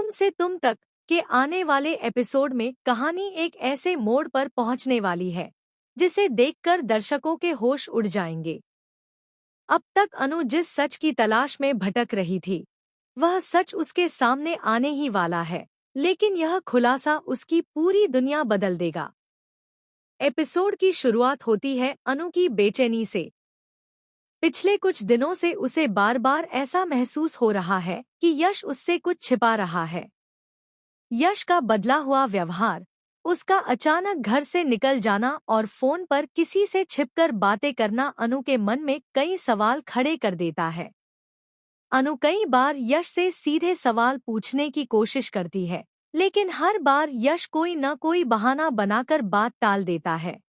तुम से तुम तक के आने वाले एपिसोड में कहानी एक ऐसे मोड़ पर पहुंचने वाली है जिसे देखकर दर्शकों के होश उड़ जाएंगे। अब तक अनु जिस सच की तलाश में भटक रही थी, वह सच उसके सामने आने ही वाला है, लेकिन यह खुलासा उसकी पूरी दुनिया बदल देगा। एपिसोड की शुरुआत होती है अनु की बेचैनी से। पिछले कुछ दिनों से उसे बार बार ऐसा महसूस हो रहा है कि यश उससे कुछ छिपा रहा है। यश का बदला हुआ व्यवहार, उसका अचानक घर से निकल जाना और फोन पर किसी से छिपकर बातें करना अनु के मन में कई सवाल खड़े कर देता है। अनु कई बार यश से सीधे सवाल पूछने की कोशिश करती है, लेकिन हर बार यश कोई न कोई बहाना बनाकर बात टाल देता है।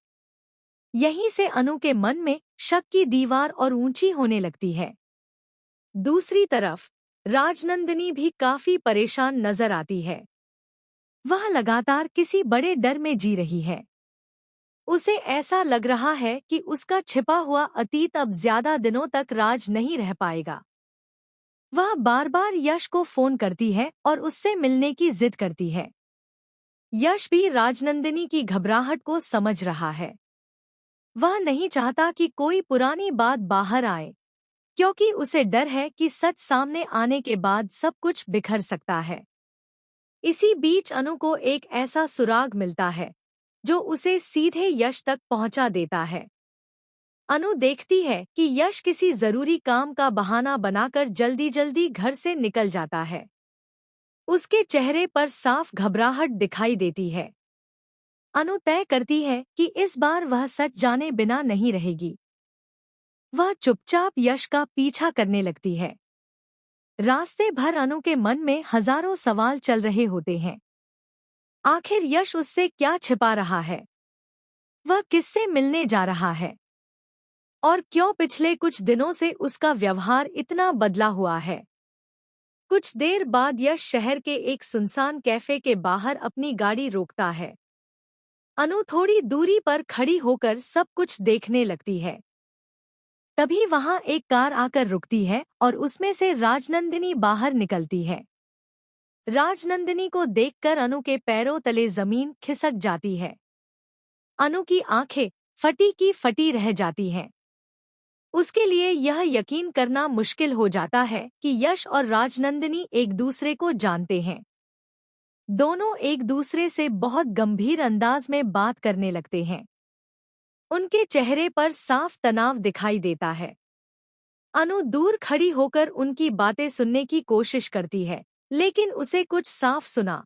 यहीं से अनु के मन में शक की दीवार और ऊंची होने लगती है। दूसरी तरफ राजनंदिनी भी काफी परेशान नजर आती है। वह लगातार किसी बड़े डर में जी रही है। उसे ऐसा लग रहा है कि उसका छिपा हुआ अतीत अब ज्यादा दिनों तक राज नहीं रह पाएगा। वह बार बार यश को फोन करती है और उससे मिलने की जिद करती है। यश भी राजनंदिनी की घबराहट को समझ रहा है। वह नहीं चाहता कि कोई पुरानी बात बाहर आए, क्योंकि उसे डर है कि सच सामने आने के बाद सब कुछ बिखर सकता है। इसी बीच अनु को एक ऐसा सुराग मिलता है जो उसे सीधे यश तक पहुंचा देता है। अनु देखती है कि यश किसी जरूरी काम का बहाना बनाकर जल्दी जल्दी घर से निकल जाता है। उसके चेहरे पर साफ घबराहट दिखाई देती है। अनु तय करती है कि इस बार वह सच जाने बिना नहीं रहेगी। वह चुपचाप यश का पीछा करने लगती है। रास्ते भर अनु के मन में हजारों सवाल चल रहे होते हैं। आखिर यश उससे क्या छिपा रहा है? वह किससे मिलने जा रहा है? और क्यों पिछले कुछ दिनों से उसका व्यवहार इतना बदला हुआ है? कुछ देर बाद यश शहर के एक सुनसान कैफे के बाहर अपनी गाड़ी रोकता है। अनु थोड़ी दूरी पर खड़ी होकर सब कुछ देखने लगती है। तभी वहां एक कार आकर रुकती है और उसमें से राजनंदिनी बाहर निकलती है। राजनंदिनी को देखकर अनु के पैरों तले जमीन खिसक जाती है। अनु की आंखें फटी की फटी रह जाती हैं। उसके लिए यह यकीन करना मुश्किल हो जाता है कि यश और राजनंदिनी एक दूसरे को जानते हैं। दोनों एक दूसरे से बहुत गंभीर अंदाज में बात करने लगते हैं। उनके चेहरे पर साफ तनाव दिखाई देता है। अनु दूर खड़ी होकर उनकी बातें सुनने की कोशिश करती है, लेकिन उसे कुछ साफ सुना